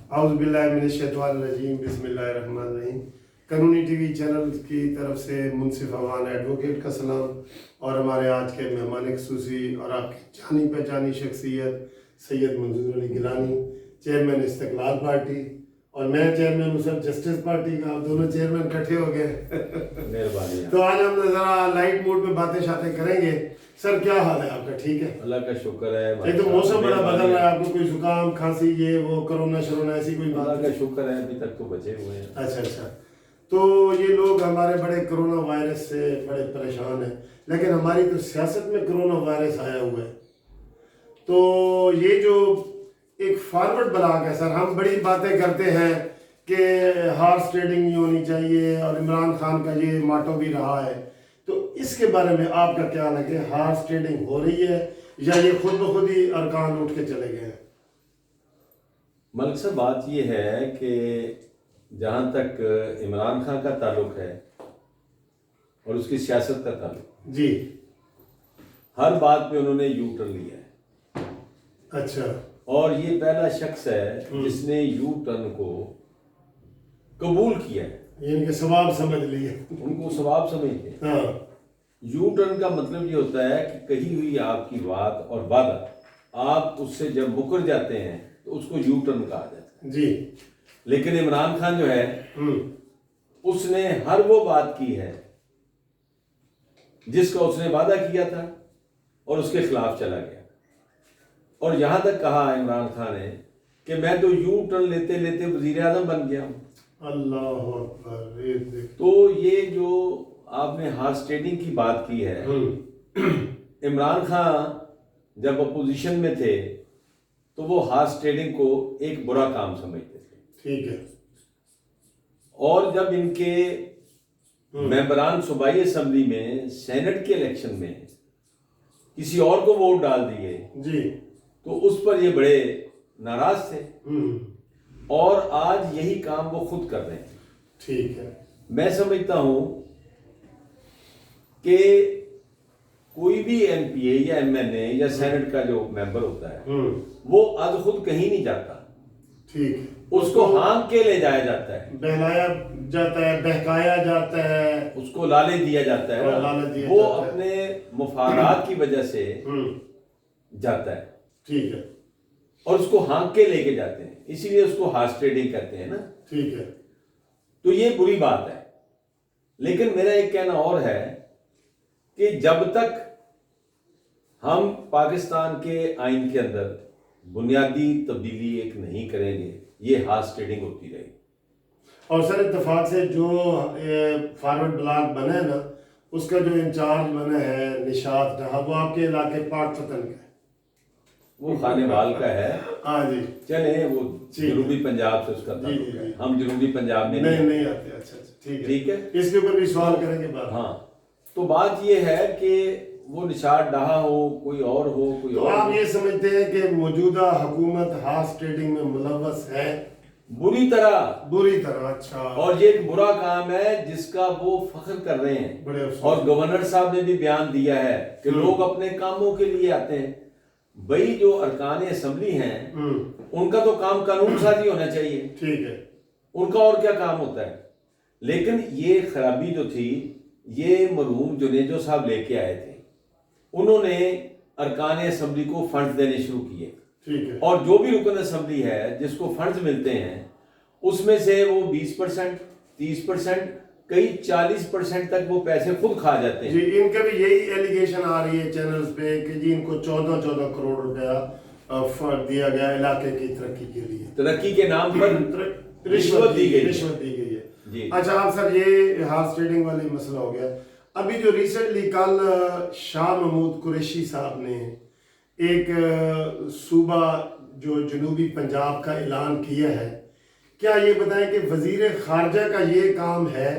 اعوذ باللہ من الشیطان الرجیم، بسم اللہ الرحمن الرحیم۔ قانونی ٹی وی چینل کی طرف سے منصف امان ایڈوکیٹ کا سلام، اور ہمارے آج کے مہمان خصوصی اور آپ کی جانی پہچانی شخصیت سید منظور علی گیلانی، چیئرمین استقلال پارٹی، اور میں چیئرمین مسلم جسٹس پارٹی کا، دونوں چیئرمین اکٹھے ہو گئے۔ مہربانی۔ تو آج ہم ذرا لائٹ موڈ پہ باتیں شاتیں کریں گے۔ سر کیا حال ہے آپ کا؟ ٹھیک ہے؟ اللہ کا شکر ہے۔ ایک تو موسم بڑا بدل رہا ہے، آپ کو کوئی زکام کھانسی یہ وہ کرونا شرونا ایسی کوئی بات؟ اللہ کا شکر ہے، ابھی تک تو بچے ہوئے ہیں۔ اچھا، تو یہ لوگ ہمارے بڑے کرونا وائرس سے بڑے پریشان ہیں، لیکن ہماری تو سیاست میں کرونا وائرس آیا ہوا ہے۔ تو یہ جو ایک فارورڈ بلاک ہے سر، ہم بڑی باتیں کرتے ہیں کہ ہارس ٹریڈنگ نہیں ہونی چاہیے، اور عمران خان کا یہ ماٹو بھی رہا ہے، تو اس کے بارے میں آپ کا کیا لگے؟ ہارس ٹریڈنگ ہو رہی ہے یا یہ خود بخود ہی ارکان اٹھ کے چلے گئے ہیں؟ ملک صاحب، بات یہ ہے کہ جہاں تک عمران خان کا تعلق ہے اور اس کی سیاست کا تعلق، جی، ہر بات پہ انہوں نے یو ٹرن لیا ہے۔ اچھا، اور یہ پہلا شخص ہے جس نے یو ٹرن کو قبول کیا ہے، ان کے ثواب سمجھ لیے، ان کو ثواب سمجھتے ہیں۔ ہاں، یو ٹرن کا مطلب یہ ہوتا ہے کہ کہی ہوئی آپ کی بات اور وعدہ آپ اس سے جب مکر جاتے ہیں تو اس کو یو ٹرن کہا جاتا ہے۔ جی، لیکن عمران خان جو ہے اس نے ہر وہ بات کی ہے جس کا اس نے وعدہ کیا تھا اور اس کے خلاف چلا گیا، اور یہاں تک کہا عمران خان نے کہ میں تو یو ٹرن لیتے لیتے وزیر اعظم بن گیا ہوں۔ اللہ اکبر۔ تو یہ جو آپ نے ہارس ٹریڈنگ کی بات کی ہے، عمران خان جب اپوزیشن میں تھے تو وہ ہارس ٹریڈنگ کو ایک برا کام سمجھتے تھے، ٹھیک ہے، اور جب ان کے ممبران صوبائی اسمبلی میں سینٹ کے الیکشن میں کسی اور کو ووٹ ڈال دیے جی، تو اس پر یہ بڑے ناراض تھے، اور آج یہی کام وہ خود کر رہے ہیں۔ ٹھیک ہے، میں سمجھتا ہوں کہ کوئی بھی ایم پی اے یا ایم این اے یا سینٹ کا جو ممبر ہوتا ہے وہ از خود کہیں نہیں جاتا، ٹھیک، اس کو ہانک کے لے جایا جاتا ہے، بہلایا جاتا ہے، بہکایا جاتا ہے، اس کو لالچ دیا جاتا ہے، لالچ دیا وہ جاتا ہے، اپنے مفادات کی وجہ سے جاتا ہے، ٹھیک ہے، اور اس کو ہانک کے لے کے جاتے ہیں، اسی لیے اس کو ہارس ٹریڈنگ کہتے ہیں نا۔ ٹھیک ہے، تو یہ بری بات ہے، لیکن میرا ایک کہنا اور ہے کہ جب تک ہم پاکستان کے آئین کے اندر بنیادی تبدیلی ایک نہیں کریں گے، یہ ہارس ٹریڈنگ ہوتی رہے گی۔ اور سر اتفاق سے جو فارورڈ بلاک بنا ہے نا، اس کا جو انچارج بنا ہے نشاط ڈھا، وہ آپ کے علاقے پاک فتن کا ہے؟ وہ خانے وال کا ہے۔ ہاں جی، چلیں، وہ جنوبی پنجاب سے اس کا تعلق ہے، ہم جنوبی پنجاب میں نہیں آتے۔ اچھا، ٹھیک ہے، اس کے اوپر بھی سوال کریں گے بعد۔ ہاں، تو بات یہ ہے کہ وہ نشاط ڈہا ہو، کوئی اور ہو، کوئی تو اور آپ یہ سمجھتے ہیں کہ موجودہ حکومت ہارس ٹریڈنگ میں ملوث ہے؟ بری طرح۔ اچھا، اور یہ ایک برا کام ہے جس کا وہ فخر کر رہے ہیں، بڑے افسوس۔ اور گورنر صاحب نے بھی بیان دیا ہے کہ لوگ اپنے کاموں کے لیے آتے ہیں۔ بھئی جو ارکان اسمبلی ہیں ان کا تو کام قانون سازی ہونا چاہیے، ٹھیک ہے، ان کا اور کیا کام ہوتا ہے؟ لیکن یہ خرابی جو تھی یہ مرحوم جنیجو صاحب لے کے آئے تھے، انہوں نے ارکان اسمبلی کو فنڈز دینے شروع کیے، ٹھیک ہے، اور جو بھی رکن اسمبلی ہے جس کو فنڈز ملتے ہیں اس میں سے وہ 20%، 30%، کئی 40% تک وہ پیسے خود کھا جاتے ہیں۔ جی، ان کا بھی یہی ایلیگیشن آ رہی ہے چینلز پہ کہ جی ان کو 14 کروڑ روپیہ فنڈ دیا گیا علاقے کی ترقی کے لیے، ترقی کے نام پر رشوت دی گئی ہے۔ جی۔ اچھا، آپ سر یہ ہارس ٹریڈنگ والی مسئلہ ہو گیا۔ ابھی جو ریسنٹلی کل شاہ محمود قریشی صاحب نے ایک صوبہ جو جنوبی پنجاب کا اعلان کیا ہے، کیا یہ بتائیں کہ وزیر خارجہ کا یہ کام ہے،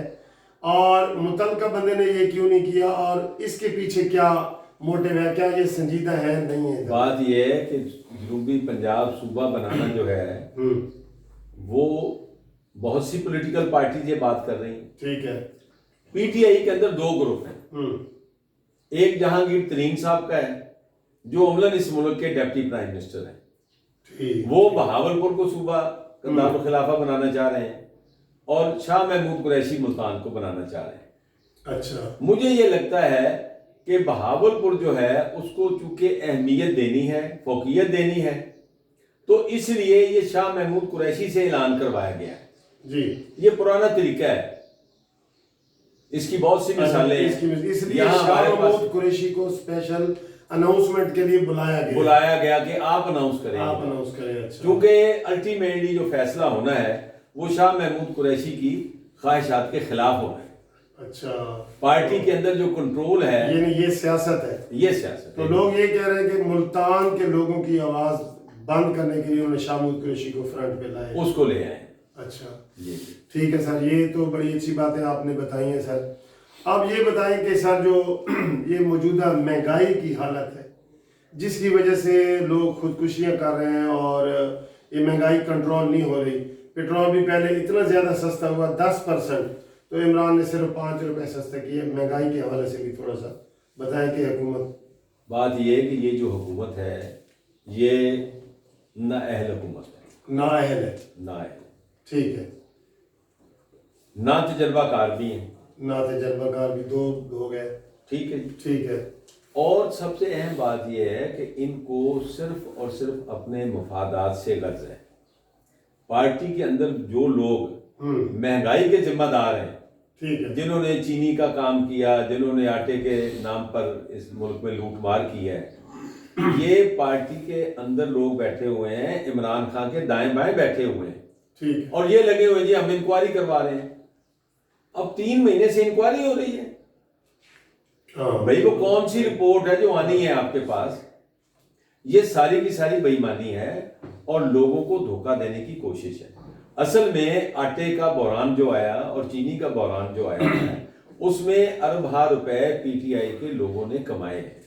اور متعلقہ بندے نے یہ کیوں نہیں کیا، اور اس کے پیچھے کیا موٹیو ہے؟ کیا یہ سنجیدہ ہے نہیں ہے؟ بات یہ ہے کہ جنوبی پنجاب صوبہ بنانا جو ہے وہ بہت سی پولیٹیکل پارٹیز یہ بات کر رہی ہیں۔ ٹھیک ہے، پی ٹی آئی کے اندر 2 گروپ ہیں، ایک جہانگیر ترین صاحب کا ہے جو عملاً اس ملک کے ڈپٹی پرائم منسٹر ہیں، وہ بہاولپور کو صوبہ کا دارالخلافہ بنانا چاہ رہے ہیں اور شاہ محمود قریشی ملتان کو بنانا چاہ رہے ہیں۔ اچھا، مجھے یہ لگتا ہے کہ بہاولپور جو ہے اس کو چونکہ اہمیت دینی ہے، فوقیت دینی ہے، تو اس لیے یہ شاہ محمود قریشی سے اعلان کروایا گیا ہے۔ جی، یہ پرانا طریقہ ہے، اس کی بہت سی مثالیں ہیں۔ اس لیے یہاں شاہ ہمارے پاس محمود قریشی کو اسپیشل اناؤنسمنٹ کے لیے بلایا گیا کہ آپ اناؤنس کریں، آپ اناؤنس کریں۔ اچھا، کیونکہ الٹیمیٹلی جو فیصلہ ہونا ہے وہ شاہ محمود قریشی کی خواہشات کے خلاف ہونا ہے۔ اچھا، پارٹی کے اندر جو کنٹرول ہے، یعنی یہ سیاست ہے۔ یہ سیاست تو ہے۔ لوگ یہ کہہ رہے ہیں کہ ملتان کے لوگوں کی آواز بند کرنے کے لیے انہوں نے شاہ محمود قریشی کو فرنٹ پہ لایا۔ اس کو لے آئے۔ اچھا، جی، ٹھیک ہے سر، یہ تو بڑی اچھی باتیں آپ نے بتائی ہیں سر۔ اب یہ بتائیں کہ سر جو یہ موجودہ مہنگائی کی حالت ہے جس کی وجہ سے لوگ خودکشیاں کر رہے ہیں اور یہ مہنگائی کنٹرول نہیں ہو رہی، پیٹرول بھی پہلے اتنا زیادہ سستا ہوا 10%، تو عمران نے صرف 5 روپے سستا کیا۔ مہنگائی کے حوالے سے بھی تھوڑا سا بتائیں کہ حکومت، بات یہ ہے کہ یہ جو حکومت ہے یہ نااہل حکومت ہے، نااہل ہے۔ نااہل، ٹھیک ہے، نا تجربہ کار بھی ہیں، نا تجربہ کار بھی، دو ہو گئے۔ ٹھیک ہے جی۔ ٹھیک ہے، اور سب سے اہم بات یہ ہے کہ ان کو صرف اور صرف اپنے مفادات سے غرض ہے۔ پارٹی کے اندر جو لوگ مہنگائی کے ذمہ دار ہیں، ٹھیک ہے، جنہوں نے چینی کا کام کیا، جنہوں نے آٹے کے نام پر اس ملک میں لوٹ مار کی ہے، یہ پارٹی کے اندر لوگ بیٹھے ہوئے ہیں، عمران خان کے دائیں بائیں بیٹھے ہوئے ہیں، ٹھیک ہے، اور یہ لگے ہوئے جی ہم انکوائری کروا رہے ہیں۔ اب 3 مہینے سے انکوائری ہو رہی ہے۔ بھائی وہ کون سی رپورٹ ہے جو آنی ہے آپ کے پاس؟ یہ ساری کی ساری بے ایمانی ہے اور لوگوں کو دھوکہ دینے کی کوشش ہے۔ اصل میں آٹے کا بحران جو آیا اور چینی کا بحران جو آیا ہے اس میں اربہ روپے پی ٹی آئی کے لوگوں نے کمائے ہیں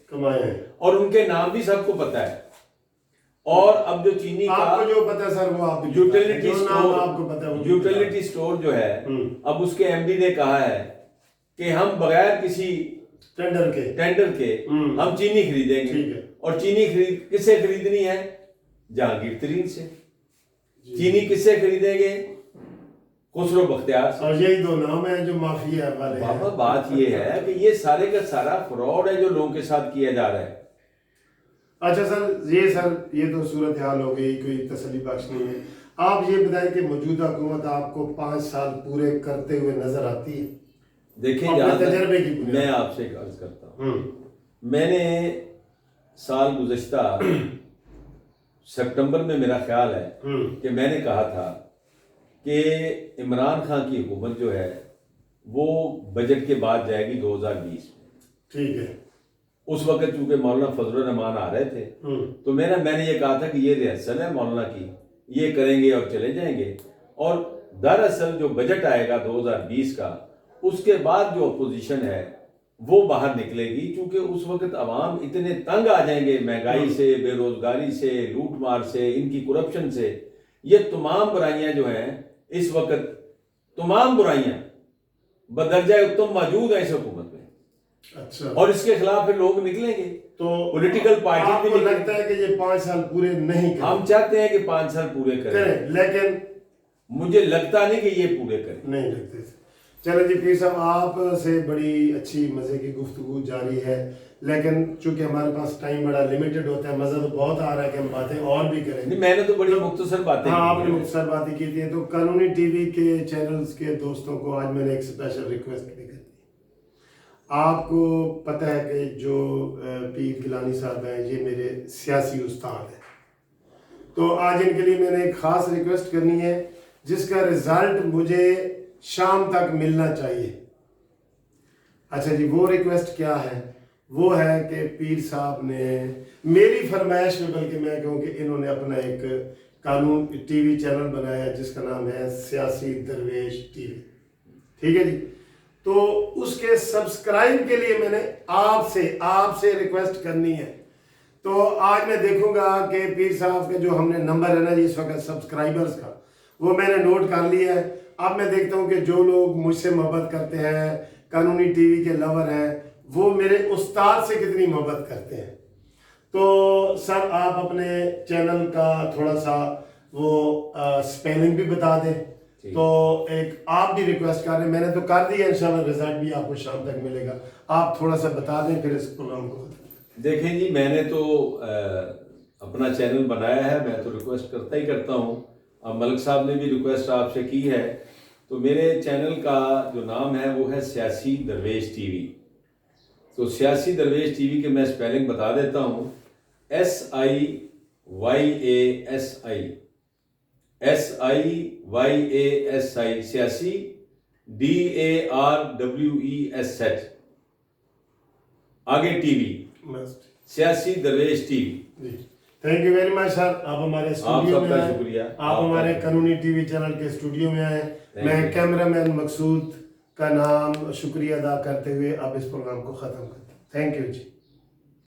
اور ان کے نام بھی سب کو پتا ہے۔ اور اب جو چینی کا آپ کو جو پتا ہے سر وہ آپ یوٹیلیٹی سٹور جو ہے، اب اس کے ایم ڈی نے کہا ہے کہ ہم بغیر کسی ٹینڈر کے ہم چینی خریدیں گے، اور چینی کس سے خریدنی ہے؟ جہانگیر ترین سے۔ چینی کس سے خریدیں گے؟ خسرو بختیار سے۔ اور یہی 2 نام ہیں جو مافیا والے ہیں۔ بابا بات یہ ہے کہ یہ سارے کا سارا فراڈ ہے جو لوگوں کے ساتھ کیا جا رہا ہے۔ اچھا سر، یہ تو صورتحال ہو گئی، کوئی تسلی بخش نہیں ہے۔ آپ یہ بتائیں کہ موجودہ حکومت آپ کو 5 سال پورے کرتے ہوئے نظر آتی ہے؟ دیکھیں تجربے کی بنیاد میں آپ سے ایک عرض کرتا ہوں، میں نے سال گزشتہ سپٹمبر میں میرا خیال ہے کہ میں نے کہا تھا کہ عمران خان کی حکومت جو ہے وہ بجٹ کے بعد جائے گی 2020 میں۔ ٹھیک ہے، اس وقت چونکہ مولانا فضل الرحمان آ رہے تھے تو میں نے یہ کہا تھا کہ یہ ریہرسل ہے مولانا کی، یہ کریں گے اور چلے جائیں گے، اور دراصل جو بجٹ آئے گا 2020 کا اس کے بعد جو اپوزیشن ہے وہ باہر نکلے گی، کیونکہ اس وقت عوام اتنے تنگ آ جائیں گے مہنگائی سے، بے روزگاری سے، لوٹ مار سے، ان کی کرپشن سے۔ یہ تمام برائیاں جو ہیں اس وقت، تمام برائیاں بدرجہ اتم موجود ہیں اس حکومت میں، اچھا، اور اس کے خلاف پھر لوگ نکلیں گے، تو پولیٹیکل پارٹی آپ بھی کو نکلیں۔ لگتا ہے کہ یہ 5 سال پورے نہیں ہم چاہتے ہیں کہ 5 سال پورے کریں، لیکن مجھے لگتا نہیں کہ یہ پورے کریں۔ نہیں لگتے۔ چلیں جی پیر صاحب، آپ سے بڑی اچھی مزے کی گفتگو جاری ہے، لیکن چونکہ ہمارے پاس ٹائم بڑا لمیٹڈ ہوتا ہے، مزہ تو بہت آ رہا ہے کہ ہم باتیں اور بھی کریں۔ نہیں، میں نے تو بڑی مختصر باتیں ہاں، آپ کی نے ہیں۔ مختصر باتیں کی تھی، تو قانونی ٹی وی کے چینلز کے دوستوں کو آج میں نے ایک اسپیشل ریکویسٹ بھی کر دی۔ آپ کو پتہ ہے کہ جو پیر گیلانی صاحب ہیں یہ میرے سیاسی استاد ہیں، تو آج ان کے لیے میں نے ایک خاص ریکویسٹ کرنی ہے جس کا رزلٹ مجھے شام تک ملنا چاہیے۔ اچھا جی، وہ ریکویسٹ کیا ہے؟ وہ ہے کہ پیر صاحب نے میری فرمائش میں، بلکہ میں کہوں کہ انہوں نے اپنا ایک قانون ٹی وی چینل بنایا جس کا نام ہے سیاسی درویش ٹی وی، ٹھیک ہے جی؟ تو اس کے سبسکرائب کے لیے میں نے آپ سے ریکویسٹ کرنی ہے۔ تو آج میں دیکھوں گا کہ پیر صاحب کے جو ہم نے نمبر ہے نا جی اس وقت سبسکرائبرز کا، وہ میں نے نوٹ کر لیا ہے۔ اب میں دیکھتا ہوں کہ جو لوگ مجھ سے محبت کرتے ہیں، قانونی ٹی وی کے لور ہیں، وہ میرے استاد سے کتنی محبت کرتے ہیں۔ تو سر آپ اپنے چینل کا تھوڑا سا وہ سپیلنگ بھی بتا دیں. تو ایک آپ بھی ریکویسٹ کر رہے ہیں, میں نے تو کر دیا, انشاءاللہ رزلٹ بھی آپ کو شام تک ملے گا. آپ تھوڑا سا بتا دیں پھر اس پروگرام کو ختم. دیکھیں جی, میں نے تو اپنا چینل بنایا ہے, میں تو ریکویسٹ کرتا ہی کرتا ہوں. اب ملک صاحب نے بھی ریکویسٹ آپ سے کی ہے, تو میرے چینل کا جو نام ہے وہ ہے سیاسی درویش ٹی وی. تو سیاسی درویش ٹی وی کے میں سپیلنگ بتا دیتا ہوں. SIYASI سیاسی, DARWES آگے ٹی وی, سیاسی درویش ٹی وی. جی thank you very much sir. آپ ہمارے اسٹوڈیو میں آئے, شکریہ. آپ ہمارے قانونی ٹی وی چینل کے اسٹوڈیو میں آئے. میں کیمرہ مین مقصود کا نام شکریہ ادا کرتے ہوئے اب اس پروگرام کو ختم کرتا ہوں. Thank you G.